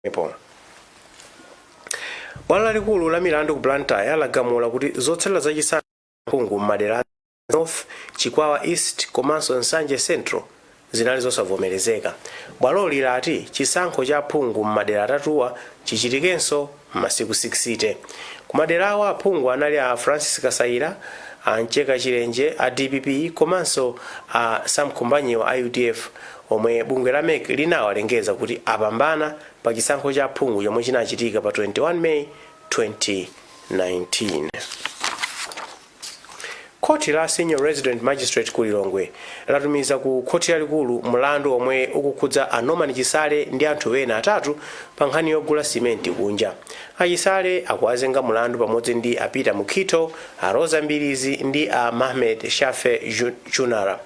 Bwalo lalikulu la milandu ku Blantyre lagamula kuti zotsatira zachisanu mphungu m'madera North, Chikwawa East komanso Nsanje Central zinali zosavomerezeka. Bwaloli lati chisankho cha aphungu m'madera atatuwa chichitikenso m'masiku 60. Ku madera awa aphungu anali a Francis Kasaira, a Ncheka Chilenje, a DPP komanso a Sam Kumbanyiwa a UDF, omwe bungwe la MEC linawalengeza kuti apambana pa chisankho cha aphungu chomwe chinachitika pa 21 May 2019. Koti la Senior Resident Magistrate ku Lilongwe latumiza ku koti lalikulu mlandu omwe ukukhudza Anomani Chisale ndi anthu ena atatu pa nkhani yogula simenti kunja. Achisale akuwazenga mlandu pamodzi ndi a Peter Mukhito, a Rosa Mbilizi ndi a Mahmed Shafe Junara.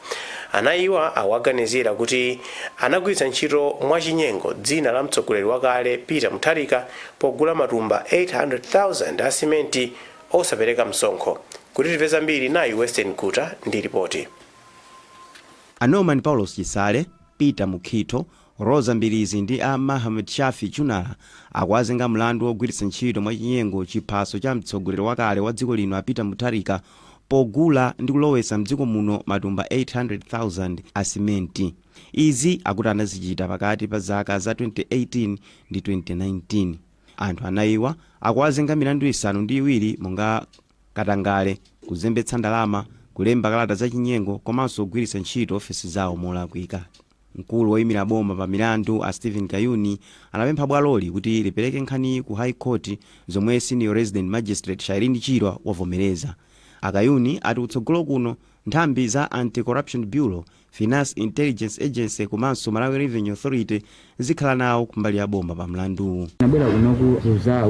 Anayiwa awaganizira kuti anagwiritsa ntchito mwachinyengo dzina la mtsogoleri wakale Peter Mutharika pogula matumba 800,000 a simenti osapereka msonkho. Kuti tipeza mbiri nayi Western Kuta ndi ripoti. Anomani Saulos Chisale, Peter Mukhito, Rosa Mbilizi ndi a Mahmed Shafi Junara akuwazenga mlandu wogwiritsa ntchito mwachinyengo chiphaso cha mtsogoleri wakale wa dziko lino a Peter Mutharika pogula ndi kulowesa mdziko muno matumba 800,000 a simenti. Izi akuti anazichita pakati pa zaka za 2018 ndi 2019. Anthu anayiwa akuwazenga milandu isanu ndi iwiri monga katangale, kuzembetsa ndalama, kulemba kalata za chinyengo komanso kugwiritsa ntchito ofesi zawo molakwika. Mkulu woyimira boma pa milandu a Stephen Kayuni anapempha bwaloli kuti lipereke nkhani ku High Court zomwe Senior Resident Magistrate Shailini Chirwa wavomereza. Akayuni ati kutsogolo kuno nthambi za Anti-Corruption Bureau, Finance Intelligence Agency komanso Malawi Revenue Authority zikhala nawo kumbali ya boma pa mlandu. Nabwera kunoku uza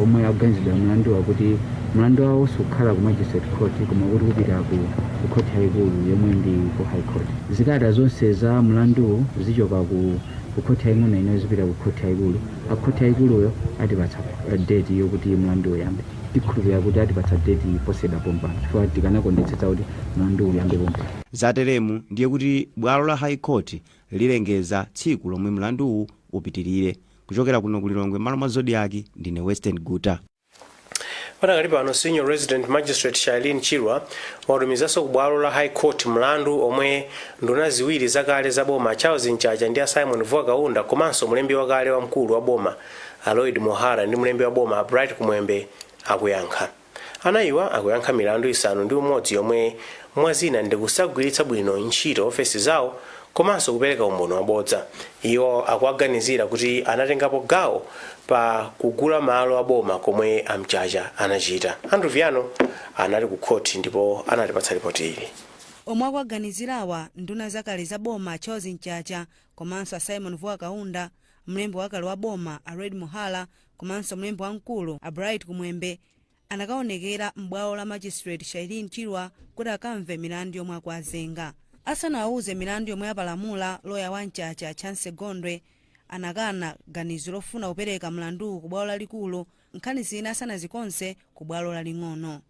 omwe aganizidwa mlandu wakuti mlandu wawo sukhala ku Magistrate Court koma kuti kupita ku court yaikulu yomwe ndi ku High Court. Zikata zonse za mlandu zichoka ku court yaing'ono ino zipita ku court yaikulu. A court yaikuluyo atipatsa date yokuti mlandu uyambe. Tikhulupirira kuti atipatsa date poseda pompa chifukwa tikanakondetsetsa kuti mlandu uyambe pompa. Zateremu ndiye kuti bwalo la High Court lilengeza tsiku lomwe mlanduwu upitirire. Kuchokera kuno ku Lilongwe malo mwa Zodiak ndine Western Kuta. Patakali pano Senior Resident Magistrate Shailini Chirwa watumizanso ku bwalo la High Court mlandu omwe nduna ziwiri zakale za boma Charles Nchacha ndi Simon Vuakaunda komanso mlembi wakale wa mkulu wa boma Lloyd Mohara ndi mlembi wa boma Bright Kumwembe akuyankha. Anayiwa akuyankha milandu isanu ndi umodzi yomwe mwazina ndi kusagwiritsa bwino ntchito ofesi zawo komanso kupereka umboni wabodza. Iwo akuwaganizira kuti anatengapo gawo pa kugula malo aboma komwe amchacha anachita. Andrew Viano anali ku khoti ndipo anatipatsa ripoti ili. Omwe akuwaganizirawa nduna zakale za boma Charles Nchacha komanso Simon Vuakaunda, mlembi wakale wa boma Lloyd Mohara komanso mlembi wamkulu Bright Kumwembe anakaonekera m'bwalo la Magistrate Shailini Chirwa kuti akamve milandu yomwe akuwazenga. Asanawuze milandu yomwe apalamula loya wa Nchacha Chance Gondwe anakana ganizo lofuna kupereka mlandu ku bwalo lalikulu, nkhani zina asanazikonse ku bwalo laling'ono.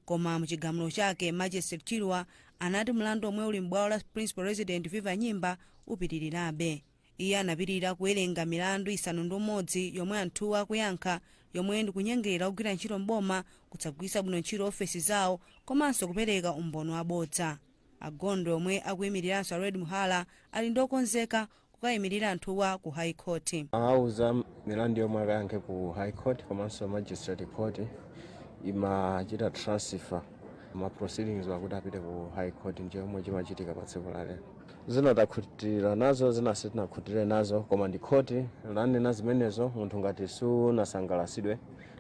Koma muchigamulo chake Magistrate Chirwa anati mlandu omwe uli m'bwalo la Principal Resident Viva Nyimba upitirirabe. Iye anapitirira kuwerenga milandu isanu ndi umodzi yomwe anthuwa akuyankha yomwe ndi kunyengera kugwira ntchito mboma, kutsagwiritsa bwino ntchito ofesi zawo komanso kupereka umboni wabodza. Agondwe omwe akuyimiriranso Lloyd Mohara ali ndokonzeka kukayimirira anthuwa ku High Court. Awuza milandu yomwe akayankhe ku High Court komanso Magistrate Court imachita transfer ma proceedings wakuti apite ku High Court nje omwe chimachitika pa tsiku la lero. Zinatakhutira nazo zinasitinakhutire nazo koma ndi court lanena zimenezo munthu ngati sunasangalasidwe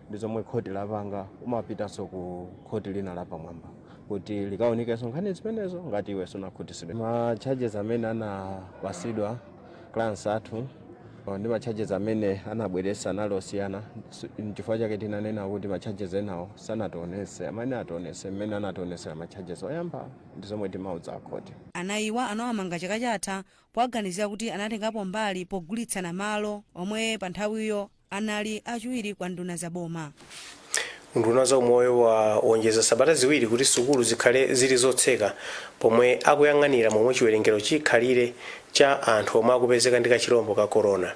ndi zomwe court lapanga umapitanso ku court lina lapamwamba kuti likaonekenso nkhani zimenezo ngati iwe sunakhutisidwe. Ma charges amene anapasidwa clients athu ndi ma charges amene anabweretsa nalosiyana, chifukwa chake tinanena kuti ma charges enawo sanationese amene ationese mmene anationesera ma charges oyamba ndi zomwe timauza court. Anayiwa anawamanga chaka chatha powaganizira kuti anatengapo mbali pogulitsana malo omwe pa nthawiyo anali achiwiri kwa nduna za boma. Nduna za umoyo wawonjeza sabata ziwiri kuti sukulu zikhale zili zotseka pomwe akuyang'anira momwe chiwerengero chikhalire cha anthu omwe akupezeka ndi kachirombo ka corona.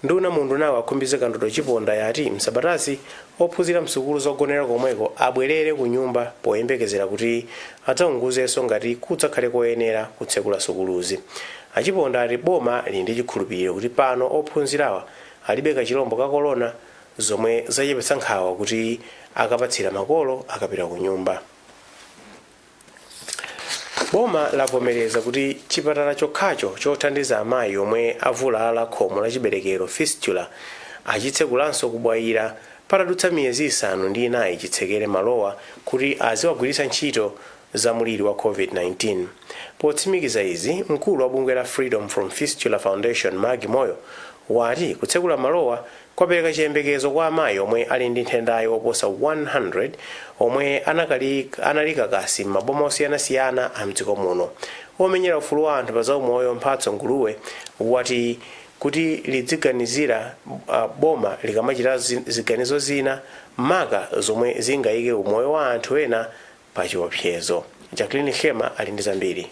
nduna mundu nawo akhumbize kandodo chiponda yati Msabatayi ophunzira msukulu zogonera komweko abwerere ku nyumba poyembekezera kuti adzaunguzenso ngati kudzakhale koyenera kutsekula sukuluzi. Achiponda ati boma lili ndi chikhulupiriro kuti pano ophunzirawa alibe kachilombo ka korona zomwe zachepetsa nkhawa kuti akapatsira makolo akapita ku nyumba. Boma lavomereza kuti chipatala chokhacho chothandiza amayi omwe avulala khomo la chiberekero fistula achitsekulanso kubwayira patadutsa miyezi 5 chitsekere malowa kuti aziwagwiritsa ntchito za muliri wa COVID-19. Potsimikiza izi, mkulu wa bungwe la Freedom from Fistula Foundation Mibawa wati kutsekula malowa kwapereka chiyembekezo kwa amayi omwe ali ndi nthendayi oposa 100 omwe analika kasi m'maboma osiyanasiyana a mdziko muno. Omenyera ufulu wa anthu pa zaumoyo Mphatso Nguluwe wati kuti lidziganizira boma likamachita ziganizo zina maka zomwe zingayike umoyo wa anthu ena pa chiopsezo. Jacqueline Khema ali ndi zambiri.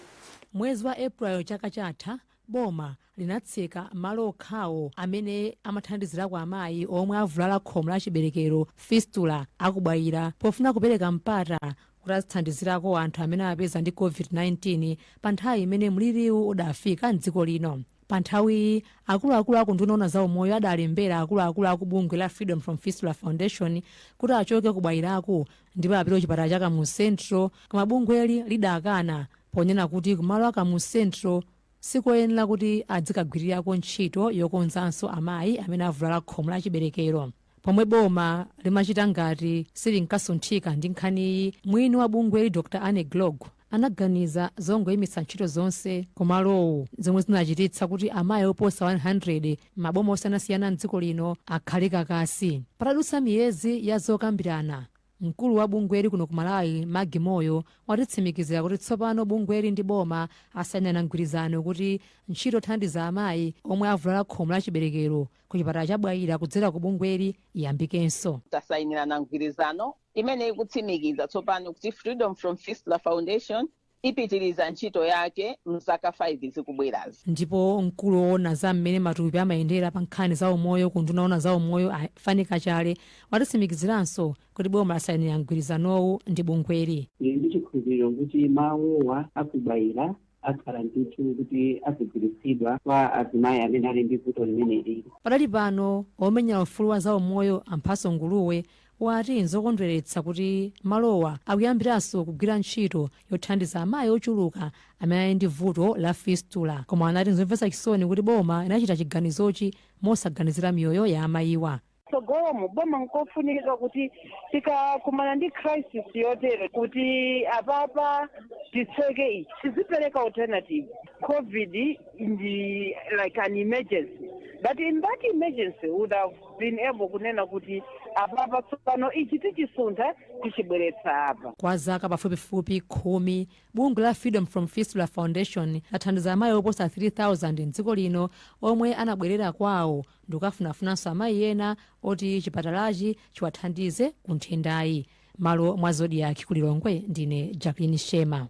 Mwezi wa April chaka chatha boma linatseka malo okhawo amene amathandizira kwa amayi omwe avulala khomo la chiberekero fistula akubwayira pofuna kupereka mpata kuti azithandizirako anthu amene apeza ndi COVID-19 pa nthawi imene mliriwu udafika mdziko lino. Pa nthawi akuluakulu akunduna za umoyo adalembera akuluakulu akubungwe la Freedom from Fistula Foundation kuti achoke kubwayirako ndipo apite kuchipatala cha Kamu Central, koma bungweli lidakana ponena kuti kumalo a Kamu Central sikoyenera kuti adzikagwirirako ntchito yokonzanso amayi amene avulala khomo la chiberekero. Pomwe boma limachita ngati silinkasunthika ndi nkhaniyi, mwini wa bungweli Dr. Anne Glog anaganiza zongoyimitsa ntchito zonse kumalowo zomwe zinachititsa kuti amayi oposa 100 maboma osiyanasiyana mdziko lino akhale kakasi. Patadutsa miyezi ya zokambirana, mkulu wa bungweli kuno ku Malawi Mibawa watitsimikizira kuti tsopano bungweli ndi boma asayinirana mgwirizano kuti ntchito yothandiza amayi omwe avulala khomo la chiberekero ku chipatala cha Bwayira kudzera ku bungweli iyambikenso. Tasayinirana mgwirizano imene ikutsimikiza tsopano kuti Freedom from Fistula Foundation ipitiriza ntchito yake mzaka 5 zikubwerazi. Ndipo mkulu woona za mmene matupi amayendera pa nkhani za umoyo kunduna za umoyo afanika chale watitsimikiziranso kuti boma lasayinira mgwirizanowu ndi bungweli. Ndi chikhulupiriro kuti mawowa akubwayira akhala ndithu kuti azigwiritsidwa kwa azimayi amene ali ndi vuto limeneli. Padali pano omenyera ufulu wa za umoyo Mphatso Nguluwe wati nzokondweretsa kuti malowa akuyambiranso kugwira ntchito yothandiza amayi ochuluka amene ali ndi vuto la fistula, koma anati nzomvetsa chisoni kuti boma inachita chiganizochi mosaganizira miyoyo ya amayiwa. Tsogolomo boma nkofunika kuti tikakumana ndi crisis yotere kuti apapa titseke ichi tizipereka alternative. COVID ndi like an emergency, but in that emergency would have been able kunena kuti apapa tsopano ichi tichisuntha tichibweretsa apa. Kwa zaka pafupifupi 10 bungwe la Freedom from Fistula Foundation lathandiza amayi oposa 3000 mdziko lino omwe anabwerera kwawo ndikukafunafunanso amayi ena oti chipatalachi chiwathandize ku nthendayi. Malo mwa Zodiak ku Lilongwe, ndine Jacqueline Shema.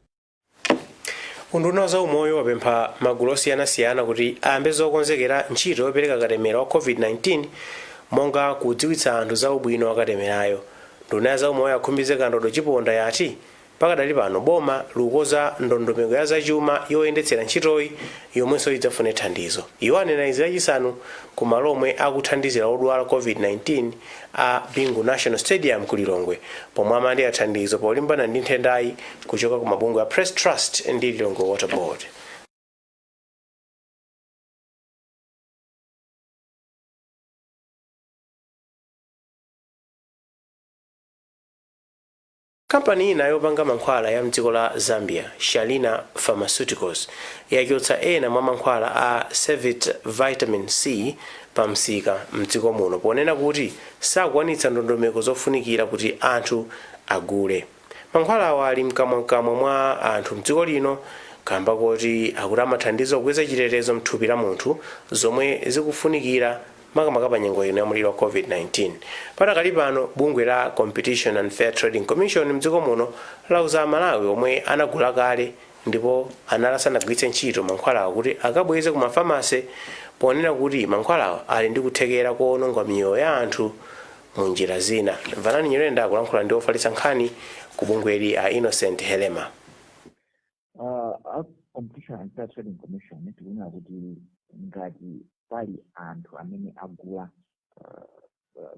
Unduna za umoyo wapempha magulu osiyanasiyana kuti ayambe zokonzekera ntchito yopereka katemera wa COVID-19 monga kudziwitsa anthu za ubwino wa katemerayo. Nduna za umoyo akhumbize kandodo chiponda yati pakadali pano boma lukoza ndondomeko ya zachuma yoyendetsera ntchitoyi yomwenso idzafune thandizo. Iwo anena izi lachisanu ku malo omwe akuthandizira odwala COVID-19 a Bingu National Stadium ku Lilongwe, pomwe amalandira thandizo polimbana ndi nthendayi kuchoka ku mabungwe a Press Trust ndi Lilongwe Water Board. Kampani ina yopanga mankhwala ya mdziko la Zambia, Shalina Pharmaceuticals, yachotsa ena mwa mankhwala a Sevit Vitamin C pa msika mdziko muno ponena kuti sakwanitsa ndondomeko zofunikira kuti anthu agule. Mankhwala awa ali mkamwa mwa anthu mdziko lino kamba kuti akuti amathandiza kukweza chitetezo mthupi la munthu zomwe zikufunikira makamaka pa nyengo ino ya muliro wa COVID-19. Patakali pano bungwe la Competition and Fair Trading Commission mdziko muno lauza Malawi omwe anagula kale ndipo analasa nagwiritse ntchito mankhwala kuti akabweze ku mafamasi ponena kuti mankhwalawa ali ndi kuthekera kuononga miyoyo ya anthu mu njira zina. Vanani Nyirenda akulankhula ndi ofalitsa nkhani ku bungweli a Innocent Helema. Competition and Fair Trading Commission tikuona kuti ngati pali anthu amene agula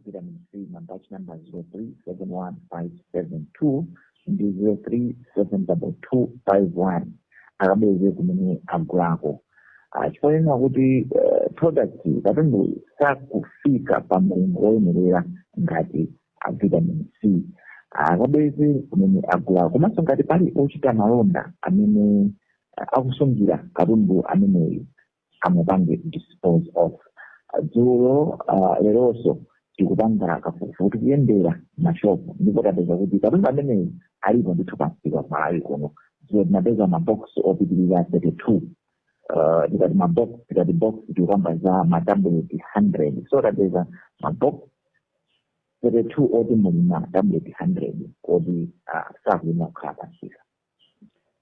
vitamin C mabatch number 0371572 ndi 0372251 akabweze kumene agulako. Chifanena kuti product katundu sakufika pa mlingo woyenerera ngati vitamin C akabweze kumene agulako. Komanso ngati pali ochita malonda amene akusungira katundu ameneyo amupange dispose of. Dzulo leronso tikupanga kafukufuku kuyendera mashopu ndipo tapeza kuti katundu ameneyo alipo ndithu pansika Malawi kuno. Dzulo tinapeza mabox opitirira 32 tikati box tikupamba za matablet 100 so tapeza mabox 32 oti muli matablet 100 oti sakulima kukhala pansika.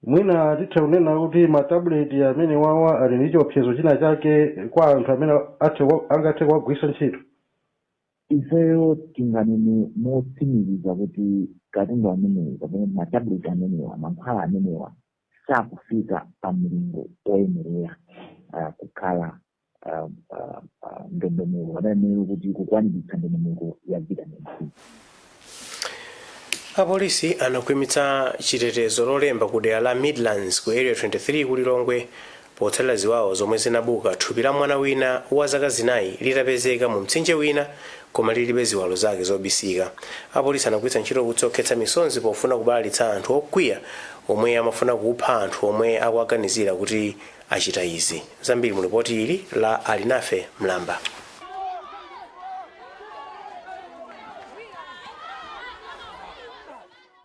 Mwina titha kunena kuti matabuleti amene wawa ali ndi chiopsezo china chake kwa anthu amene angathe kuwagwiritsa ntchito. Ifeyo tinganene motsimikiza kuti katundu amenewa kapena matabuleti amenewa mankhwala amenewa sakufika pa mlingo oyenerera kukhala ndondomeko adayenera kuti kukwaniritsa ndondomeko ya vitamin C. Apolisi anakhwimitsa chitetezo lolemba ku dera la Midlands ku area 23 ku Lilongwe potsatira ziwawa zomwe zinabuka thupi la mwana wina wa zaka zinayi litapezeka mu mtsinje wina koma lilibe ziwalo zake zobisika. Apolisi anagwiritsa ntchito kutsokhetsa misonzi pofuna kubalalitsa anthu okwiya omwe amafuna kupha anthu omwe akuaganizira kuti achita izi. Zambiri mu ripoti ili la Alinafe Mlamba.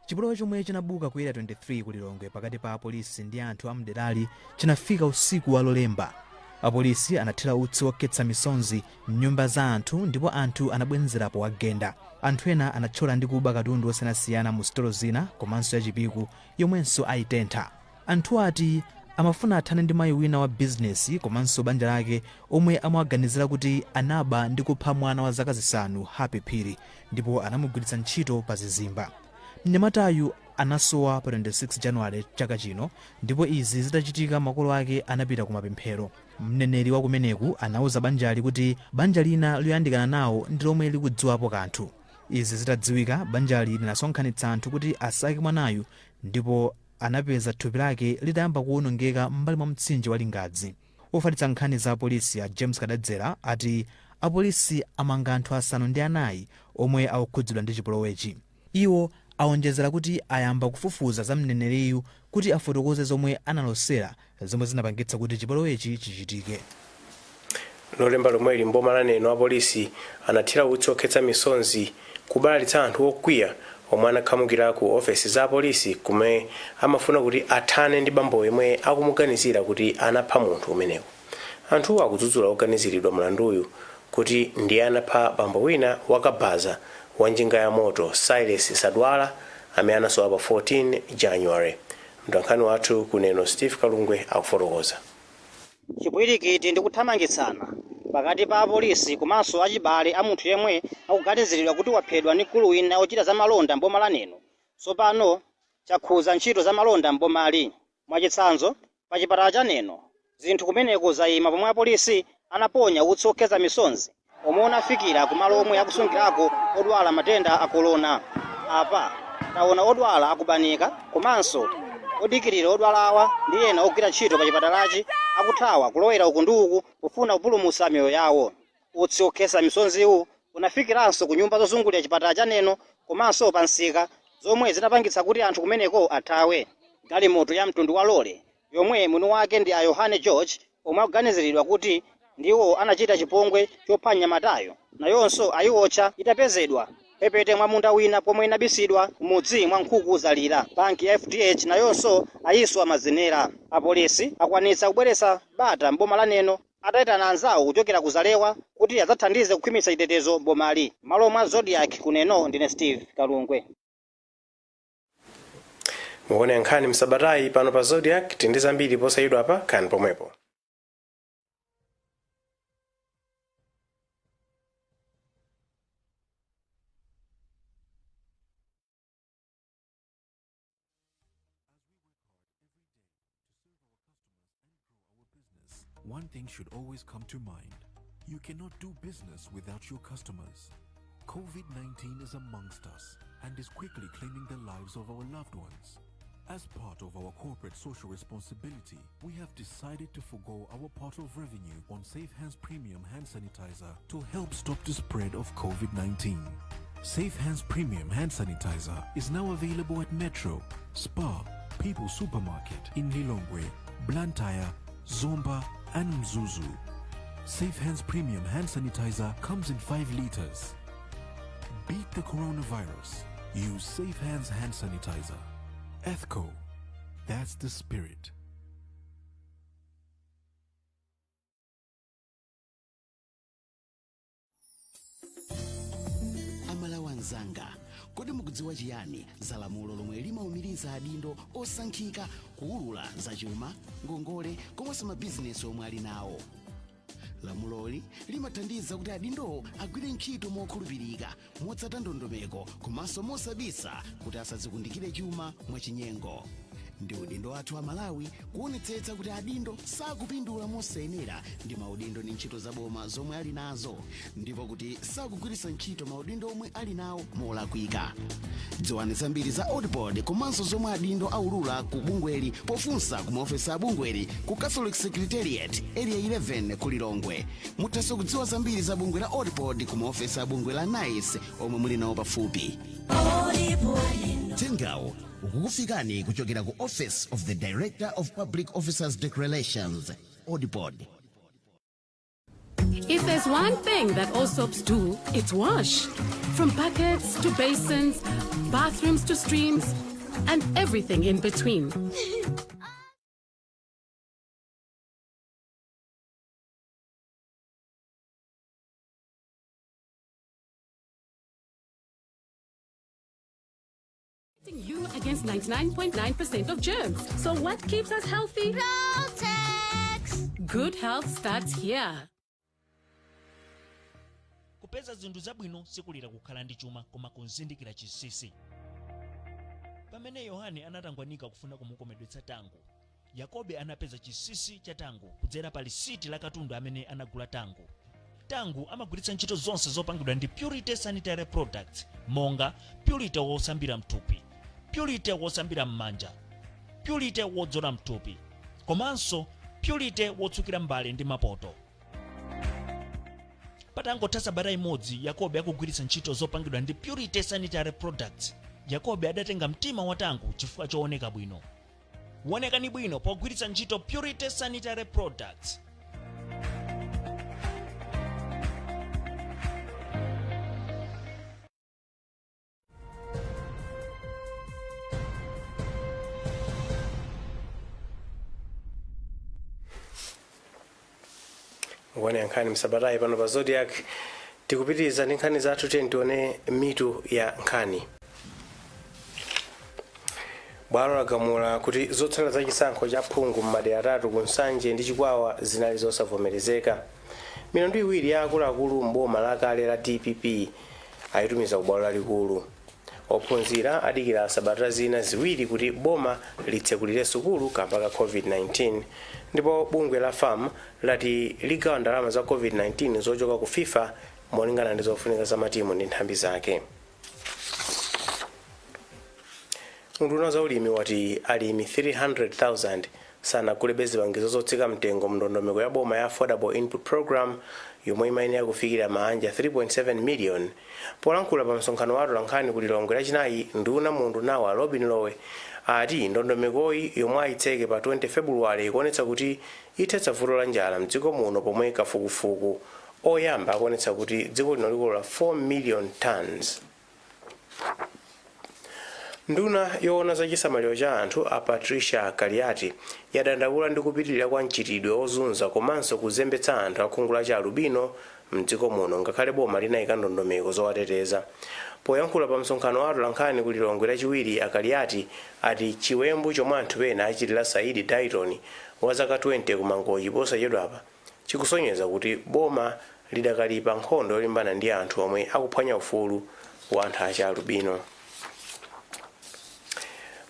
Chipolowe chomwe chinabuka ku area 23 ku Lilongwe pakati pa apolisi ndi anthu amderali chinafika usiku wa Lolemba. Apolisi anathira utsi wokhetsa misonzi m'nyumba za anthu ndipo anthu anabwenzerapo wagenda. Anthu ena anathyola ndi kuba katundu osiyanasiyana mu sitolo zina komanso yachipiku yomwenso ayitentha. Anthu ati amafuna athane ndi mayi wina wa bizinesi komanso banja lake omwe amawaganizira kuti anaba ndi kupha mwana wa zaka zisanu Happy Phiri ndipo anamugwiritsa ntchito pa zizimba. Mnyamatayu anasowa pa 26 January chaka chino ndipo izi zitachitika makolo ake anapita ku mapemphero. Mneneri wa kumeneku anauza banjali kuti banja lina loyandikana nawo ndi lomwe likudziwapo kanthu. Izi zitadziwika banjali linasonkhanitsa anthu kuti asake mwanayu ndipo anapeza thupi lake litayamba kuwonongeka m'mbali mwa mtsinje wa Lingadzi. Ofalitsa nkhani za apolisi a James Kadadzera ati apolisi amanga anthu asanu ndi anayi omwe akukhudzidwa ndi chipolowechi. Iwo awonjezera kuti ayamba kufufuza za mneneriyu kuti afotokoze zomwe analosera zomwe zinapangitsa kuti chipolowechi chichitike. Lolemba lomwe ili mboma la Neno apolisi anathira utsi wokhetsa misonzi kubalalitsa anthu okwiya omwe anakhamukira ku ofesi za apolisi kumene amafuna kuti athane ndi bambo yemwe akumuganizira kuti anapha munthu umenewu. Anthu akudzudzula oganiziridwa mlanduyu kuti ndiye anapha bambo wina wakabaza wa njinga ya moto Saulos Chilima amene anasowa pa 14 January. Mnkhani wathu kuneno Steve Kalungwe akufotokoza. Chipwirikiti ndi kuthamangitsana pakati pa apolisi komanso achibale a munthu yemwe akuganiziridwa kuti waphedwa ndi mkulu wina ochita za malonda mboma la Neno. Tsopano chakhuza ntchito za malonda mbomali. Mwachitsanzo pa chipatala cha Neno zinthu kumeneko zayima pomwe apolisi anaponya utsi wokhetsa misonzi omwe unafikira kumalo omwe akusungirako odwala matenda a corona. Apa taona odwala akubanika komanso odikirira odwalawa ndi ena ogwira ntchito pa chipatalachi akuthawa kulowera uku ndi uku kufuna kupulumutsa miyoyo yawo. Utsi wokhetsa misonziwu unafikiranso ku nyumba zozungulira chipatala cha Neno komanso pa nsika zomwe zinapangitsa kuti anthu kumeneko athawe. Galimoto ya mtundu wa lole yomwe mwini wake ndi a Yohane George omwe akuganiziridwa kuti ndiwo anachita chipongwe chopha mnyamatayo nayonso ayiwotcha itapezedwa pepete mwa munda wina pomwe inabisidwa mudzi mwa nkhuku zalira. Banki ya FDH nayonso ayiswa mazenera. Apolisi akwanitsa kubweretsa bata mboma la Neno atayitana anzawo kuchokera ku Zalewa kuti adzathandize kukhwimitsa chitetezo mbomali. Malo mwa Zodiak kuneno ndine Steve Kalungwe. Muone Nkhani Msabatayi pano pa Zodiak tindiza mbiri posayidwa apa kani pomwepo. one thing should always come to mind. You cannot do business without your customers. COVID-19 is amongst us and is quickly claiming the lives of our loved ones. As part of our corporate social responsibility, we have decided to forgo our part of revenue on Safe Hands Premium Hand Sanitizer to help stop the spread of COVID-19. Safe Hands Premium Hand Sanitizer is now available at Metro, Spar, People's Supermarket in Lilongwe, Blantyre, Zomba, and Mzuzu. Safe Hands Premium Hand Sanitizer comes in 5 liters. Beat the coronavirus. Use Safe Hands Hand Sanitizer. ETHCO. That's the spirit. Amalawanzanga, kodi mukudziwa chiyani za lamulo lomwe limawumiriza adindo osankhika kuwulula zachuma, ngongole komanso mabizinesi omwe ali nawo? Lamuloli limathandiza kuti adindowo agwire ntchito mokhulupirika, motsata ndondomeko komanso mosabisa kuti asadzikundikire chuma mwachinyengo. Ndi udindo wathu wa Malawi kuonetsetsa kuti adindo sakupindula mosayenera ndi maudindo ndi ntchito zaboma zomwe ali nazo, ndipo kuti sakugwiritsa ntchito maudindo omwe ali nawo molakwika. Dziwani zambiri za Audipod komanso zomwe adindo aulula ku bungweli pofunsa ku maofesi a bungweli ku Catholic Secretariat Area 11 ku Lilongwe. Muthanso kudziwa zambiri za bungwe la Audipod ku maofesi a bungwe la NICE omwe muli nawo pafupi. Tengawo ukukufikani kuchokera ku Office of the Director of Public Officers Declarations, Audipod. If there's one thing that all soaps do, it's wash. From buckets to basins, bathrooms to streams, and everything in between. You against 99.9% of germs. So what keeps us healthy? Protex! Good health starts here. Kupeza zinthu zabwino sikulira kukhala ndi chuma koma kuzindikira chinsinsi. Pamene Yohane anatangwanika kufuna kumukomedwetsa tango, Yakobe anapeza chinsinsi cha tango kudzera pa lisiti la katundu amene anagula tango. Tango amagwiritsa ntchito zonse zopangidwa ndi Purity Sanitary Products, monga Purity wosambira mthupi, Purity wosambira m'manja, Purity wodzola mthupi, komanso Purity wotsukira mbale ndi mapoto. Patangotha sabata imodzi Yakobe akugwiritsa ntchito zopangidwa ndi Purity Sanitary Products, Yakobe adatenga mtima wa tango chifukwa chooneka bwino. Wonekani bwino pogwiritsa ntchito Purity Sanitary Products. Wone Nkhani Msabatayi pano pa Zodiak. Tikupitiriza ndi nkhani zathu tione mitu ya nkhani. Bwalo lagamula kuti zotsala za chisankho cha phungu m'madera atatu ku Nsanje ndi Chikwawa zinali zosavomerezeka. Milandu iwiri ya akuluakulu m'boma lakale la DPP ayitumiza ku bwalo lalikulu. Ophunzira adikira sabata zina ziwiri kuti boma litsekulire sukulu kamba ka COVID-19, ndipo bungwe la FAM lati ligawa ndalama za COVID-19 zochoka ku FIFA molingana ndi zofunika za matimu ndi nthambi zake. Unduna za ulimi wati alimi 300,000 sanagule zipangizo zotsika mtengo mndondomeko ya boma ya Affordable Input Program yomwe imayenera kufikira maanja 3.7 million. Polankhula pa msonkhano wa Nkhani ku Lilongwe lachinayi, nduna mundu nawa Robin Lowe ati ndondomekoyi yomwe ayitseke pa 20 February ikuonetsa kuti ithetsa vuto la njala mdziko muno, pomwe kafukufuku oyamba akuonetsa kuti dziko lino likolola 4 million tons. Nduna yoona za chisamaliro cha anthu a Patricia Kaliati yadandaula ndi kupitirira kwa mchitidwe ozunza komanso kuzembetsa anthu akhungu la albino mdziko muno ngakhale boma linayika ndondomeko zowateteza. Poyankhula pa msonkhano wa Nkhani ku Lilongwe lachiwiri, Kaliati ati chiwembu chomwe anthu ena achitira Saidi Dayton wa zaka 20 kumangochi posachedwapa chikusonyeza kuti boma lidakalipa nkhondo yolimbana ndi anthu omwe akuphwanya ufulu wa anthu achi albino.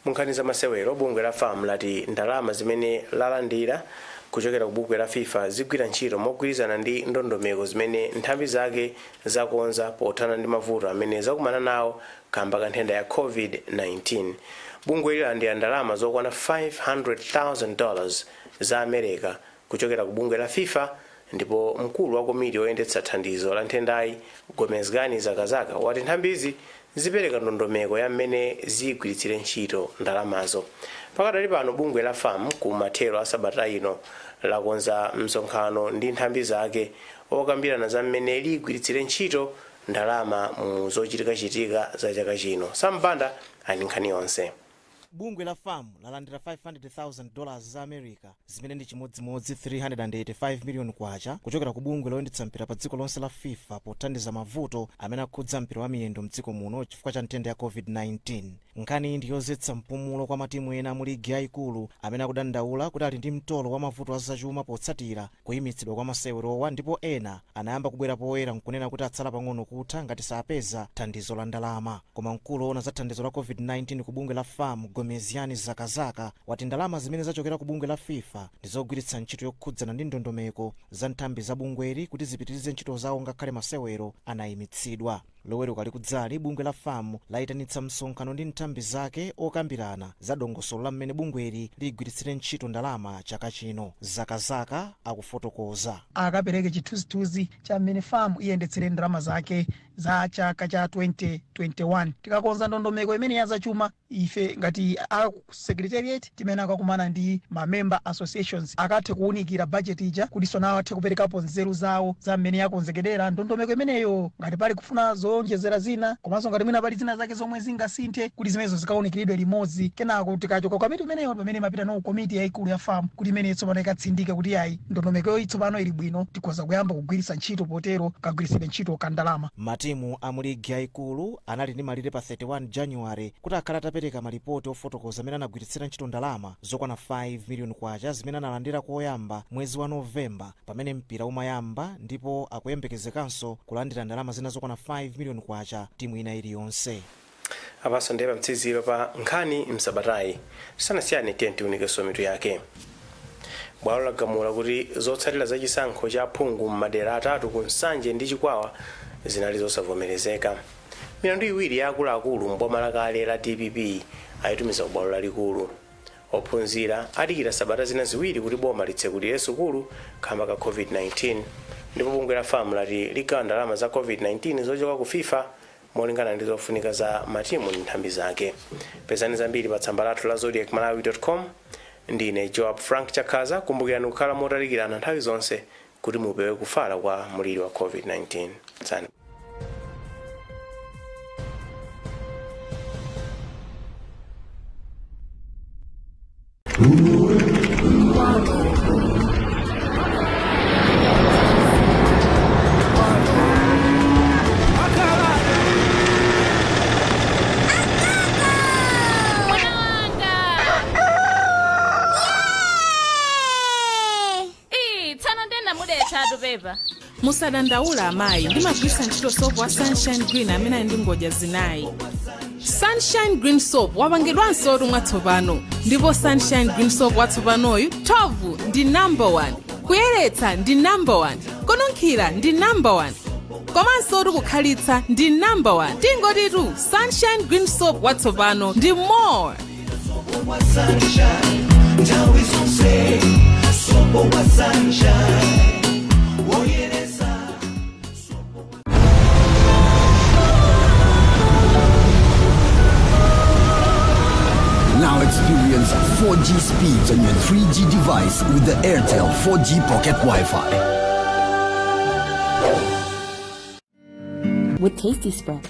Munkhani za masewero, bungwe la FAM lati ndalama zimene lalandira kuchokera ku bungwe la FIFA zigwira ntchito mogwirizana ndi ndondomeko zimene nthambi zake zakonza pothana ndi mavuto amene zakumana nawo kamba ka nthenda ya COVID-19. bungwe lilandira ndalama zokwana $500,000 za America kuchokera ku bungwe la FIFA, ndipo mkulu wa komiti oyendetsa thandizo la nthendayi Gomezgani Zakazaka wati nthambizi zipereka ndondomeko ya mmene zigwiritsire ntchito ndalamazo. Pakadali pano bungwe la FAM ku mathero a sabata ino lakonza msonkhano ndi nthambi zake okambirana za mmene ligwiritsire ntchito ndalama mu zochitika za chaka chino. Sampanda ali nkhani yonse. bungwe la FAM lalandira $500,000 za America zimene ndi chimodzimodzi 385 million kwacha kuchokera ku bungwe loyendetsa mpira pa dziko lonse la FIFA pothandiza mavuto amene akhudza mpira wa miyendo mdziko muno chifukwa cha nthenda ya COVID-19. nkhani ndi yozetsa mpumulo kwa matimu ena mu ligi yayikulu amene akudandaula kuti ali ndi mtolo wa mavuto azachuma potsatira kuyimitsidwa kwa masewerowa, ndipo ena anayamba kubwera poyera nkunena kuti atsala pang'ono kutha ngati sapeza thandizo la ndalama. Koma mkulu woona za thandizo la COVID-19 ku bungwe la FAM Gomezgani Zakazaka wati ndalama zimene zachokera ku bungwe la FIFA ndi zogwiritsa ntchito yokhudzana ndi ndondomeko za nthambi za bungweli kuti zipitirize ntchito zawo ngakhale masewero anayimitsidwa. Loweruka likudzali bungwe la FAM layitanitsa msonkhano ndi nthambi zake okambirana za dongosolo la mmene bungweli ligwiritsire ntchito ndalama chaka chino. Zakazaka akufotokoza akapereke chithunzithunzi cha mmene FAM iyendetsere ndalama zake za chaka cha 2021. tikakonza ndondomeko imene yazachuma ife ngati a secretariat timene akakumana ndi member associations akathe kuunikira budget ija kuti sona athe kuperekapo nzeru zawo za mmene yakonzekedera ndondomeko imeneyo, ngati pali kufuna zonjezera zina komanso ngati mwina pali zina zake zomwe zingasinthe kuti zimenezo zikaunikiridwe limodzi. Kenako tikachoka komiti imeneyo pamene mapita no komiti yayikulu ya FAM kuti imene tsopano ikatsindike kuti ayi ndondomeko yo itsopano ili bwino tikhoza kuyamba kugwiritsa ntchito potero kagwiritsidwe ntchito kandalama. Matimu a mu ligi yayikulu anali ndi malire pa 31 January kuti akhala atapereka malipoti ofotokoza amene anagwiritsira ntchito ndalama zokwana 5 million kwacha zimene analandira koyamba mwezi wa Novemba pamene mpira umayamba, ndipo akuyembekezekanso kulandira ndalama zina zokwana 5 million kwacha timu ina iliyonse. Apaso ndiye pamtsiziro pa nkhani Msabatayi. Sanasiyane tiunikeso mitu yake. Bwalo lagamula kuti zotsatira za chisankho cha phungu m'madera atatu ku Nsanje ndi Chikwawa zinali zosavomerezeka. Milandu iwiri ya akuluakulu mboma lakale la DPP ayitumiza ku bwalo lalikulu. Ophunzira adikira sabata zina ziwiri kuti boma litsekulire sukulu kamba ka COVID-19, ndipo bungwe la FAM lati ligawa ndalama za COVID-19 zochoka ku FIFA molingana ndi zofunika za matimu ndi nthambi zake. Pezani zambiri pa tsamba lathu la Zodiak Malawi.com. Ndine Joab Frank Chakaza. Kumbukirani kukhala motalikirana nthawi zonse kuti mupewe kufala kwa muliri wa COVID-19. Tsani. Musadandaula amayi, ndimagwisa ntchito soap wa Sunshine Green amene ali ndi ngodya zinayi. Sunshine Green Soap wapangidwanso mwatsopano, ndipo Sunshine Green Soap watsopanoyu thovu ndi #1, kuyeretsa ndi #1, kununkhira ndi #1, komanso kukhalitsa ndi #1. Tingotitu Sunshine Green Soap watsopano ndi more. Now experience 4G speeds on your 3G device with the Airtel 4G Pocket Wi-Fi. With Tasty Spread.